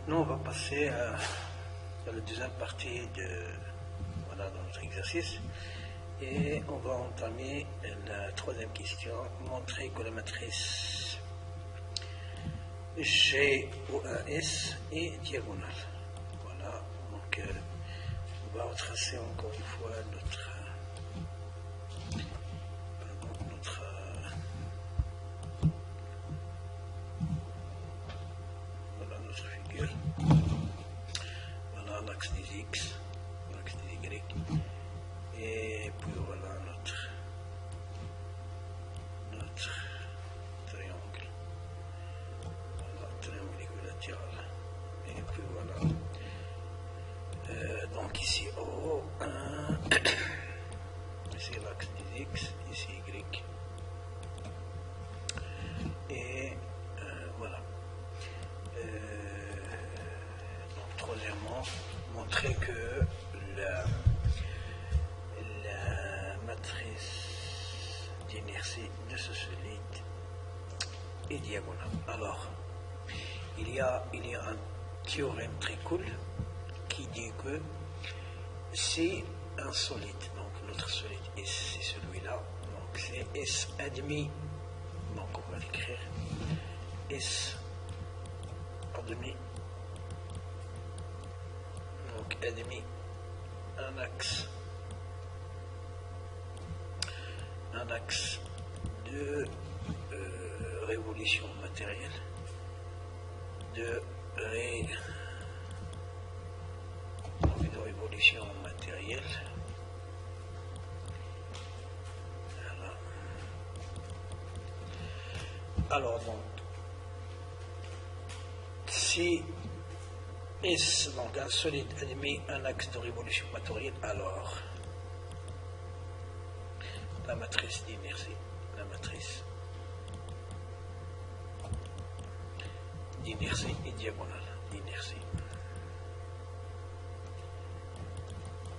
maintenant, on va passer à la deuxième partie de notre exercice. Et on va entamer la troisième question. Montrer que la matrice G-O-A-S est diagonale. Voilà, donc on va retracer encore une fois notre figure. Voilà l'axe des X, l'axe des Y. Et puis voilà notre triangle. Voilà, triangle équilatéral. Et puis voilà. Donc ici O, 1, ici l'axe des X, ici Y. Et voilà. Donc troisièmement, montrer que la matrice d'inertie de ce solide est diagonale. Alors, il y a un théorème très cool qui dit que c'est un solide, donc notre solide S, c'est celui-là, donc c'est S admis, donc on va l'écrire S admis, donc admis un axe de révolution matérielle, de révolution matérielle. Voilà. Alors donc, si S, donc un solide admet un axe de révolution matérielle, alors la matrice d'inertie, est diagonale,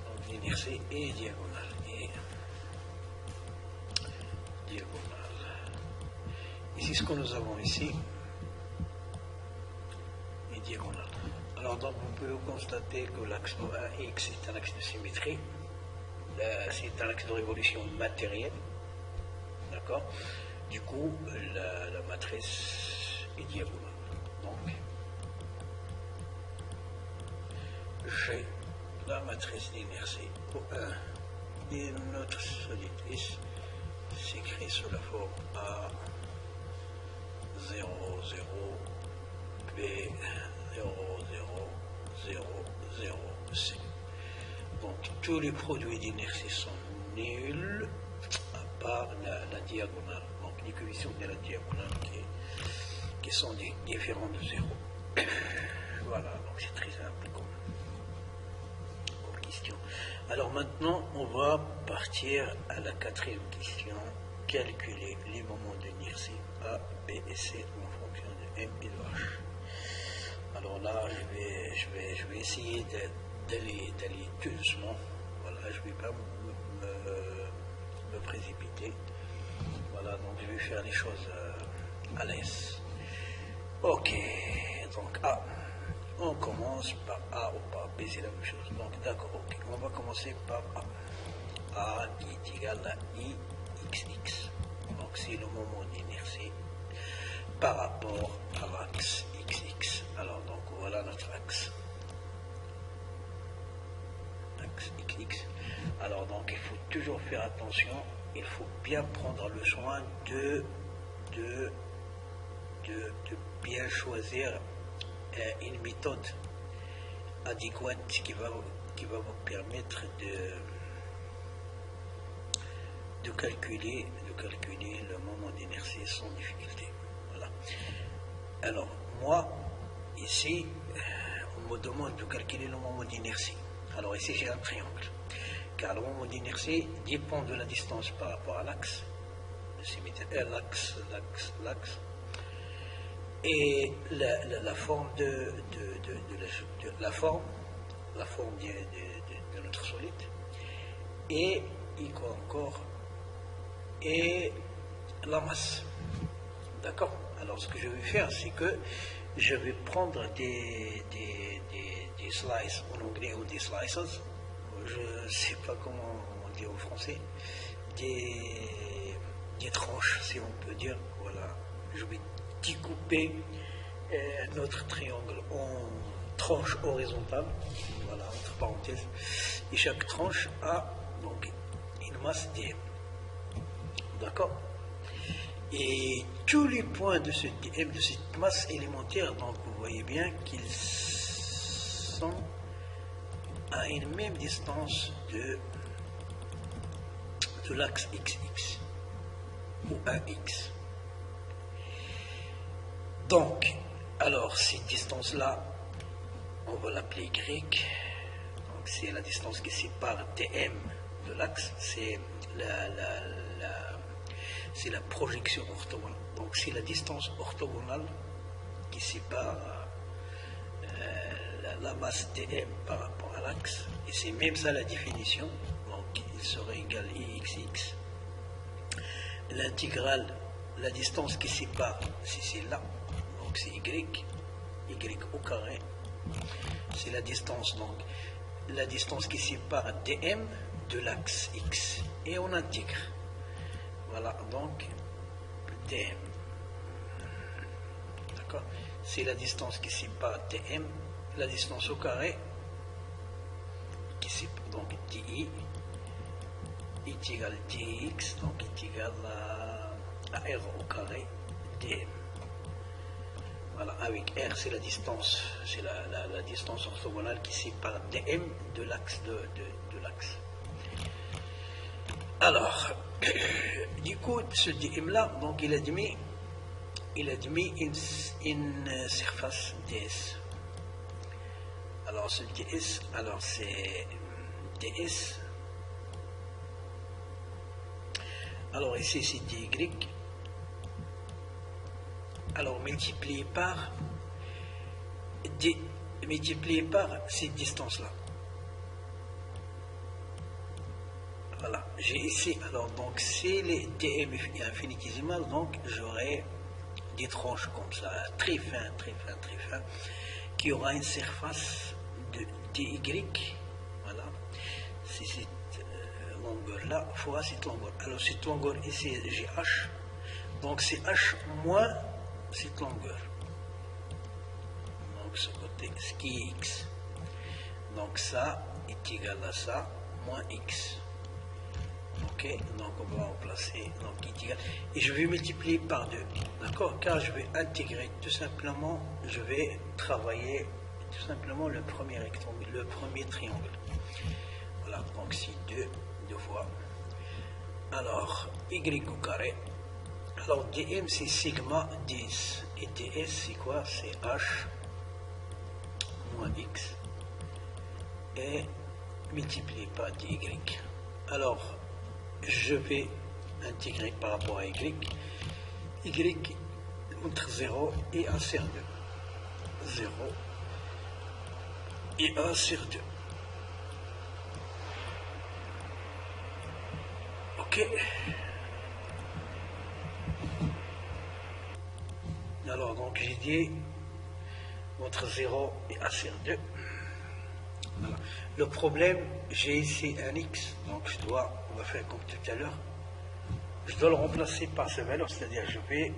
donc l'inertie est diagonale, Ici, ce que nous avons ici est diagonale. Alors donc, vous pouvez constater que l'axe OAX est un axe de symétrie. C'est un axe de révolution matérielle, d'accord. Du coup, la matrice est diagonale. Donc, j'ai la matrice d'inertie O1 de notre solide S s'écrit sous la forme A 0, 0, B 0, 0, 0, 0, C. Donc tous les produits d'inertie sont nuls à part la diagonale, donc les coefficients de la diagonale qui sont différents de 0. Voilà, donc c'est très simple comme question. Alors maintenant, on va partir à la quatrième question. Calculer les moments d'inertie A, B et C en fonction de M et de H. Alors là, je vais essayer d'aller tout doucement. Voilà, je ne vais pas me précipiter. Voilà, donc je vais faire les choses à l'aise. Ok, donc A. On commence par A ou par B, c'est la même chose. Donc d'accord, ok. On va commencer par A. A qui est égal à IXX. Donc c'est le moment d'inertie par rapport à l'axe XX. Alors donc voilà notre axe. XX. Alors donc il faut toujours faire attention, il faut bien prendre le soin de bien choisir une méthode adéquate qui va vous permettre de calculer le moment d'inertie sans difficulté. Voilà. Alors moi ici on me demande de calculer le moment d'inertie. Alors ici j'ai un triangle, car le moment d'inertie dépend de la distance par rapport à l'axe, l'axe, et la forme de notre solide, et quoi encore, et la masse. D'accord. Alors ce que je vais faire, c'est que je vais prendre des slices en anglais ou des slices, je ne sais pas comment on dit en français, des tranches si on peut dire, voilà. Je vais découper notre triangle en tranches horizontales, voilà, entre parenthèses, et chaque tranche a donc une masse dm, d'accord. Et tous les points de ce dm, de cette masse élémentaire, donc vous voyez bien qu'ils sont à une même distance de l'axe xx ou 1x. Donc, alors cette distance-là, on va l'appeler y. Donc c'est la distance qui sépare dm de l'axe, c'est la projection orthogonale. Donc c'est la distance orthogonale qui sépare la masse dm par rapport à l'axe. Et c'est même ça la définition. Donc il serait égal à ixx. L'intégrale, la distance qui sépare, c'est celle-là. Donc c'est y au carré. C'est la distance, donc la distance qui sépare dm de l'axe x. Et on intègre. Voilà, donc dm. D'accord? C'est la distance qui sépare dm, la distance au carré, qui sépare donc di est égal à dx, donc est égal à r au carré dm. Voilà, avec r c'est la distance, c'est la distance orthogonale qui sépare dm de l'axe de l'axe. Alors, du coup, ce dm là, donc il admet une surface ds. Alors ce ds, alors c'est ds. Alors ici c'est dy. Alors multiplié par cette distance là. Voilà, j'ai ici, alors donc c'est les dm infinitésimales, donc j'aurai des tranches comme ça, très fin, qui aura une surface de dy, voilà, c'est cette longueur là fois cette longueur. Alors cette longueur ici j'ai h, donc c'est h moins cette longueur, donc ce côté, ce qui est x, donc ça est égal à ça, moins x. Ok, donc on va remplacer, donc est égal, et je vais multiplier par 2, d'accord, car je vais intégrer tout simplement, je vais travailler tout simplement le premier rectangle, le premier triangle. Voilà, donc c'est 2 fois. Alors, y au carré, alors dm c'est sigma 10, et ds c'est quoi? C'est h moins x, et multiplié par dy. Alors, je vais intégrer par rapport à y entre 0 et 1 sur 2. 0 et 1 sur 2. Ok. Alors, donc j'ai dit entre 0 et 1 sur 2. Voilà. Le problème, j'ai ici un x, donc on va faire comme tout à l'heure, je dois le remplacer par sa valeur, c'est-à-dire je vais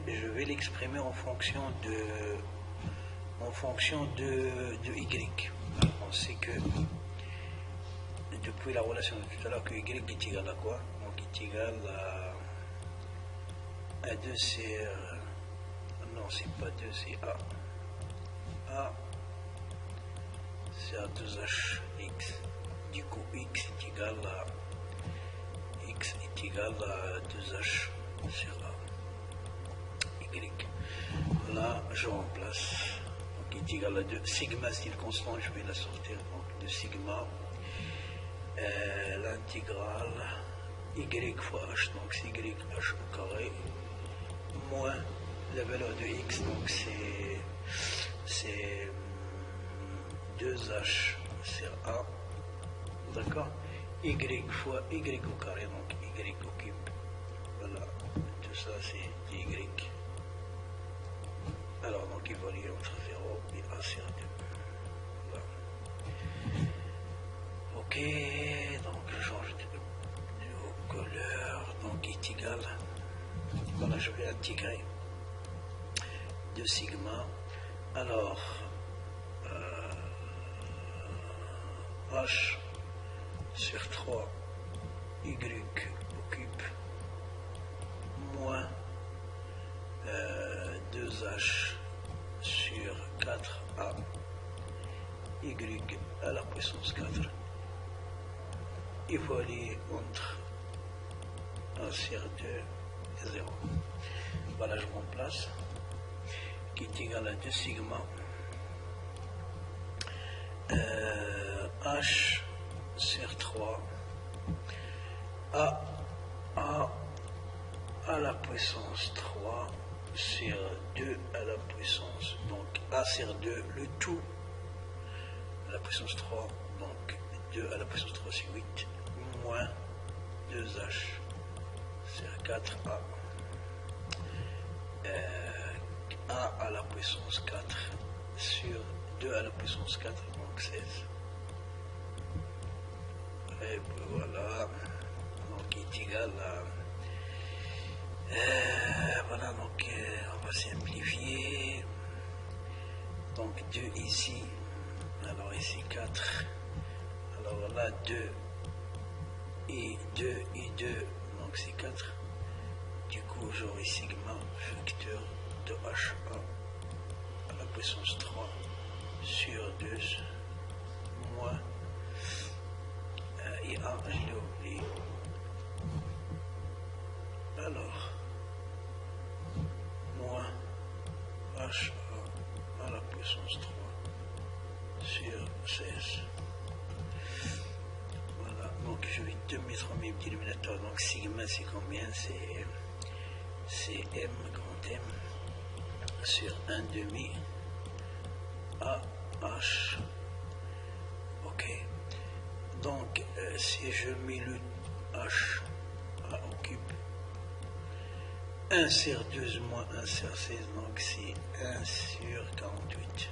l'exprimer en fonction de y. Alors, on sait que depuis la relation de tout à l'heure que y est égal à quoi? Donc il est égal à 2 c'est non, c'est pas 2, c'est a c'est à 2h x. Du coup, x est égal à 2h sur a. Y. Là, je remplace. Donc, est égal à 2. Sigma, c'est une constante, je vais la sortir. Donc, de sigma, l'intégrale y fois h. Donc, c'est y h au carré, moins la valeur de x. Donc, c'est 2h sur a, d'accord, y fois y au carré, donc y au cube, voilà, tout ça c'est y. Alors, donc, évolue entre 0 et A sur 2. Voilà. Ok, donc je change de couleur, donc est égal. Voilà, je vais intégrer 2 sigma. Alors, H sur 3 Y au cube moins 2H sur 4A Y à la puissance 4. Il faut aller entre 1 sur 2 et 0. Voilà, je remplace, qui est égal à 2 sigma H sur 3 à la puissance 3 sur 2 à la puissance, donc A sur 2, le tout à la puissance 3, donc 2 à la puissance 3 c'est 8, moins 2H sur 4A, A à la puissance 4 sur 2 à la puissance 4, donc 16. Et voilà, donc il est égal à... voilà, donc on va simplifier. Donc 2 ici, alors ici 4. Alors là 2 et 2 et 2, donc c'est 4. Du coup j'aurai sigma facteur de HA à la puissance 3 sur 2 moins et A, je l'ai oublié. Alors, moins HA à la puissance 3 sur 16. Voilà, donc je vais te mettre en même dénominateur. Donc sigma c'est combien? C'est M grand M sur 1 demi AH. Ok. Donc si je mets le H A au cube, 1 sur 12 moins 1 sur 16, donc c'est 1 sur 48.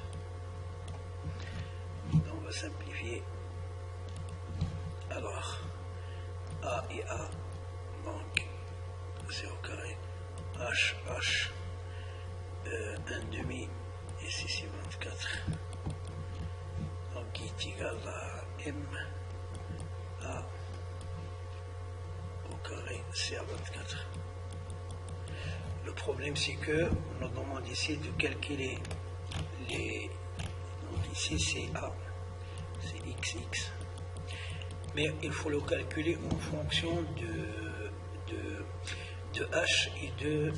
Donc on va simplifier. Alors, A et A, donc c'est au carré. H, 1 demi, et ici c'est 24. Donc qui est égal à M, A au carré, c'est à 24. Le problème c'est que on nous demande ici de calculer les... Donc ici c'est A, c'est XX. Mais il faut le calculer en fonction de H et de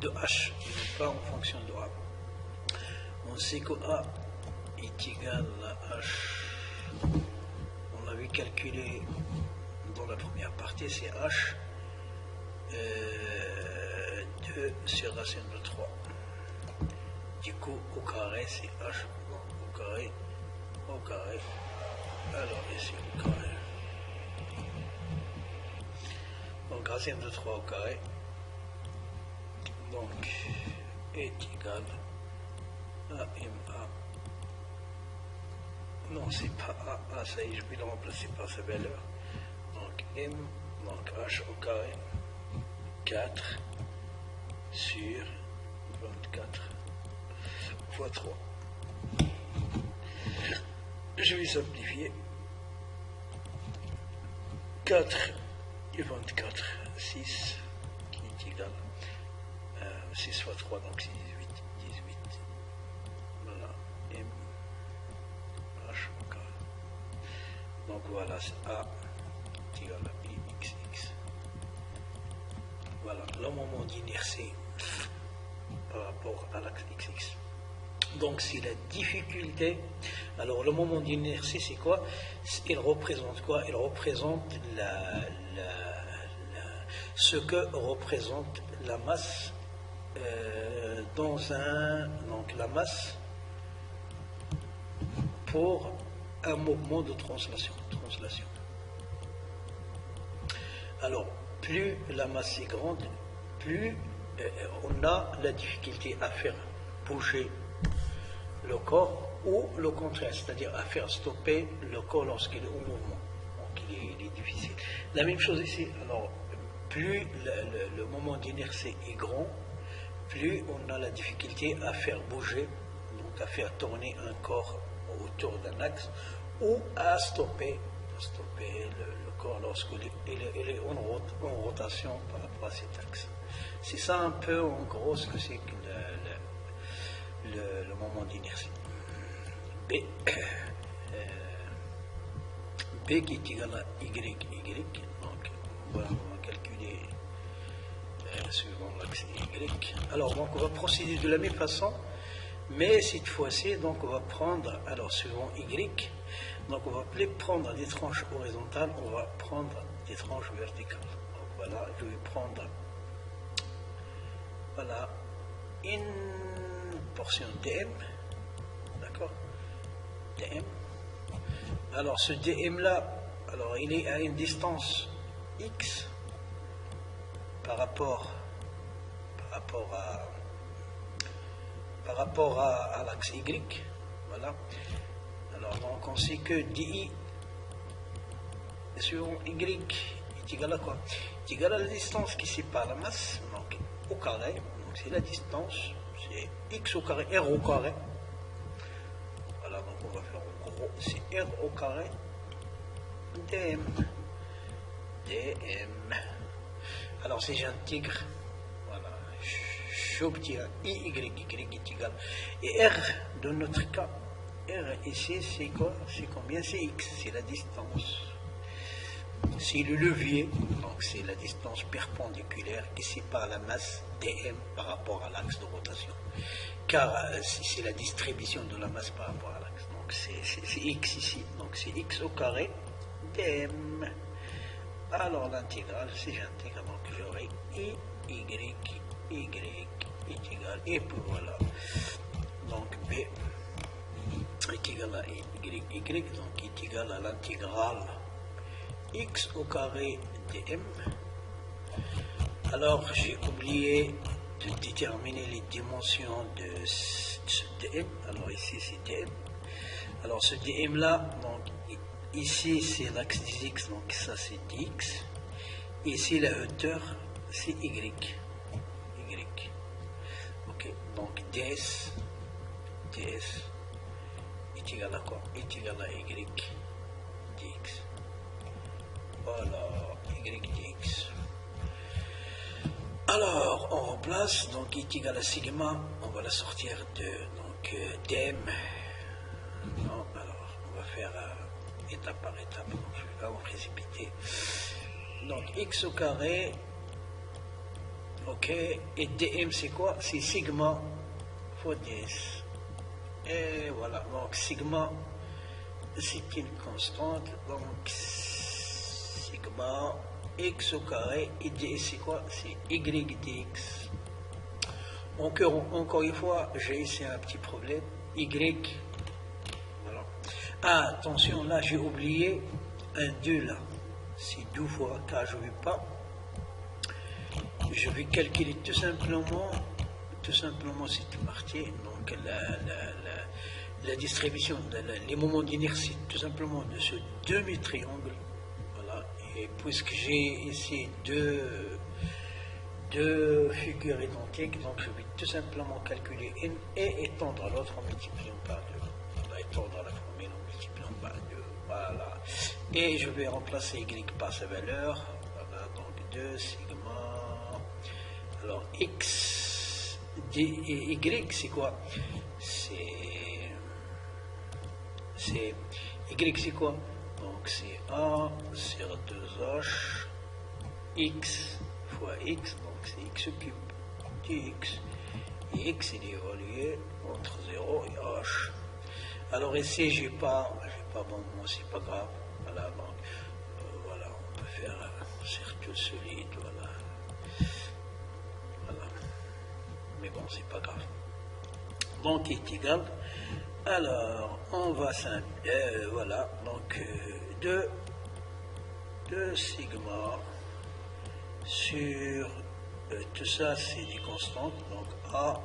H, et pas en fonction de A. On sait que A est égal à H. On avait calculé dans la première partie, c'est H 2 sur racine de 3. Du coup, au carré, c'est H au carré, au carré. Alors ici, au carré. Donc, racine de 3 au carré. Donc, est égal à MA. Non, c'est pas A, ça y est, je vais le remplacer par sa valeur. Donc, M, donc H au carré, 4 sur 24 fois 3. Je vais simplifier. 4 et 24, 6, qui est égal à 6 fois 3, donc c'est 18. 18. Voilà, M, H au carré. Donc voilà, c'est A est égal à XX. Voilà, le moment d'inertie par rapport à l'axe XX. Donc c'est la difficulté. Alors le moment d'inertie c'est quoi? Il représente quoi? Il représente ce que représente la masse donc la masse pour un mouvement de translation. Alors plus la masse est grande, plus on a la difficulté à faire bouger le corps, ou le contraire, c'est-à-dire à faire stopper le corps lorsqu'il est au mouvement. Donc il est difficile. La même chose ici. Alors, plus le moment d'inertie est grand, plus on a la difficulté à faire bouger, donc à faire tourner un corps autour d'un axe, ou à stopper le corps lorsqu'il est en rotation par rapport à cet axe. C'est ça un peu en gros ce que c'est que le moment d'inertie. B qui est égal à y, donc on va calculer suivant l'axe y. Alors donc on va procéder de la même façon, mais cette fois-ci donc on va prendre, alors suivant y, donc on va plus prendre des tranches horizontales, on va prendre des tranches verticales. Donc voilà, je vais prendre voilà une portion dm, d'accord, dm. Alors ce dm là, alors il est à une distance x par rapport à l'axe y, voilà. Alors donc on sait que di sur y est égal à quoi? Est égal à la distance qui sépare la masse, donc au carré, donc c'est la distance, c'est x au carré, r au carré. Voilà, donc on va faire en gros, c'est r au carré dm. Alors si j'intègre, voilà, j'obtiens y est égal, et r dans notre cas, r ici c'est quoi? C'est combien? C'est x, c'est la distance. C'est le levier, donc c'est la distance perpendiculaire qui sépare la masse dm par rapport à l'axe de rotation. Car c'est la distribution de la masse par rapport à l'axe. Donc c'est x ici, donc c'est x au carré dm. Alors l'intégrale, si j'intègre, donc j'aurai y est égal, et puis voilà. Donc b est égal à y, donc est égal à l'intégrale x au carré dm. Alors j'ai oublié de déterminer les dimensions de ce dm. Alors ici c'est dm. Alors ce dm là, donc ici c'est l'axe des x, donc ça c'est dx. Ici la hauteur c'est y. Ok, donc ds est égal à quoi? Est égal à y dx. Voilà, y dx. Alors, on remplace, donc est égal à sigma, on va la sortir de, donc, dm. Non, alors, on va faire étape par étape, donc je ne vais pas vous précipiter. Donc, x au carré, ok, et dm c'est quoi? C'est sigma fois ds. Et voilà, donc sigma, c'est une constante, donc sigma x au carré, et ds c'est quoi? C'est y dx. Encore une fois, j'ai ici un petit problème, y, voilà. Ah, attention, là j'ai oublié un 2 là, c'est 2 fois, car je ne vais pas, je vais calculer tout simplement cette partie, donc la distribution, les moments d'inertie tout simplement de ce demi-triangle. Voilà. Et puisque j'ai ici deux figures identiques, donc je vais tout simplement calculer une et étendre l'autre en multipliant par 2. On va étendre la formule en multipliant par 2. Voilà. Et je vais remplacer y par sa valeur. Voilà, donc 2 sigma. Alors x y c'est quoi? C'est y c'est quoi? Donc c'est 1 sur 2h x fois x, donc c'est x cube dx. Et x est évalué entre 0 et h. Alors ici j'ai pas bon mot, c'est pas grave. Voilà, donc voilà, on peut faire un cercle solide, voilà. Voilà. Mais bon, c'est pas grave. Donc est égal. Alors, on va voilà, donc 2 sigma sur tout ça, c'est des constantes, donc A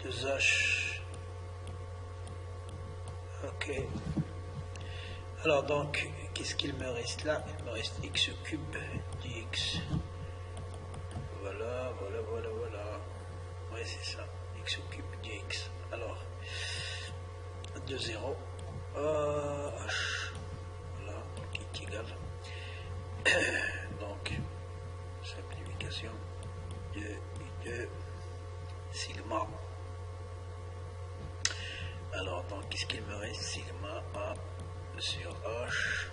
2h. Ok. Alors donc, qu'est-ce qu'il me reste là? Il me reste x cube dx. Voilà. Ouais, c'est ça. X cube dx. Alors, 2, 0. H. Voilà, qui est égal. Donc, simplification de 2 sigma. Alors, donc, qu'est-ce qu'il me reste? Sigma A sur H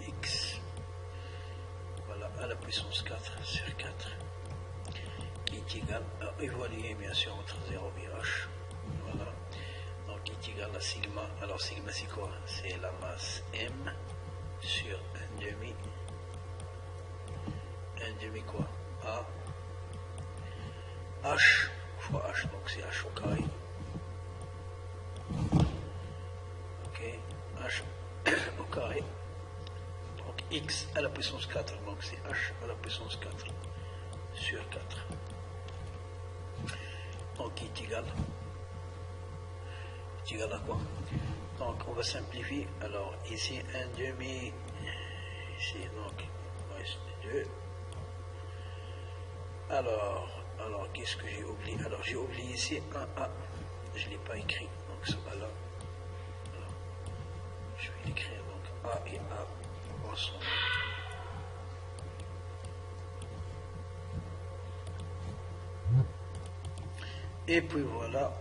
X, voilà, à la puissance 4 sur 4, qui est égal à évaluer bien sûr entre 0 et H. Voilà, donc qui est égal à sigma. Alors, sigma, c'est quoi? C'est la masse M sur 1/2. 1/2 quoi? A H fois H, donc c'est H au carré. Ok, H au carré. Donc X à la puissance 4, donc c'est H à la puissance 4 sur 4. Donc qui est égal à quoi? Donc on va simplifier. Alors ici 1/2, ici donc il reste 2. Alors qu'est-ce que j'ai oublié? Alors j'ai oublié ici un A, je ne l'ai pas écrit, donc ça va là. Alors, je vais l'écrire, donc A et A ensemble. Et puis voilà,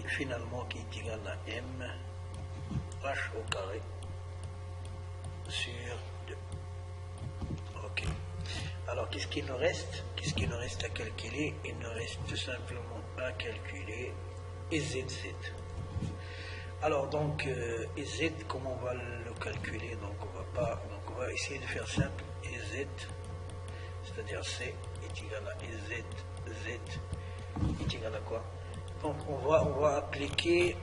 finalement qui est égal à M H au carré sur 2. Ok. Alors, qu'est-ce qu'il nous reste? Qu'est-ce qu'il nous reste à calculer? Il nous reste tout simplement à calculer EZZ. Alors, donc, EZ, comment on va le calculer? Donc, on va essayer de faire simple. EZ, c'est-à-dire C est égal à EZ, Z est égal à quoi? Donc, on va appliquer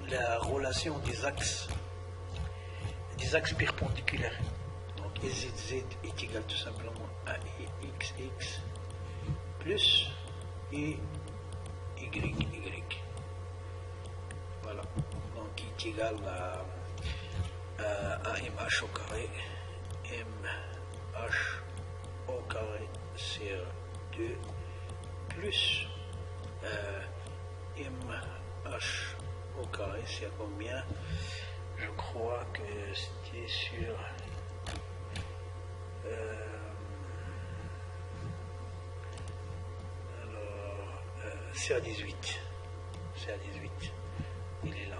la relation des axes perpendiculaires. EZZ est égal tout simplement à XX plus YY. Voilà. Donc qui est égal à MH au carré. MH au carré sur 2 plus MH au carré, c'est combien? Je crois que c'était sur... c'est à 18. C'est à 18. Il est là.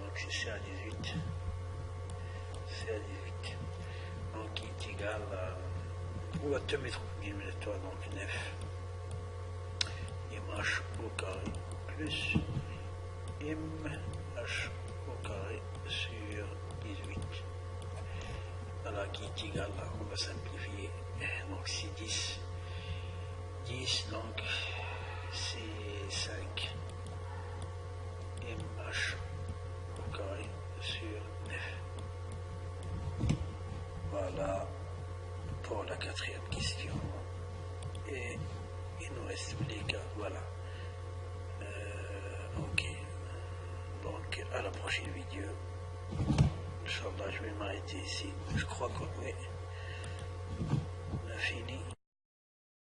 Donc c'est C à 18. C'est à 18. Donc il est égal à... On va te mettre toi donc 9. MH au carré plus MH au carré sur 18. Voilà, qui est égal à, on va simplifier, donc c'est 10, donc c'est 5 MH au carré sur 9. Voilà pour la 4e question. Et il nous reste les cas, voilà. Ok, donc à la prochaine vidéo. Inch'Allah, je vais m'arrêter ici. Je crois que oui.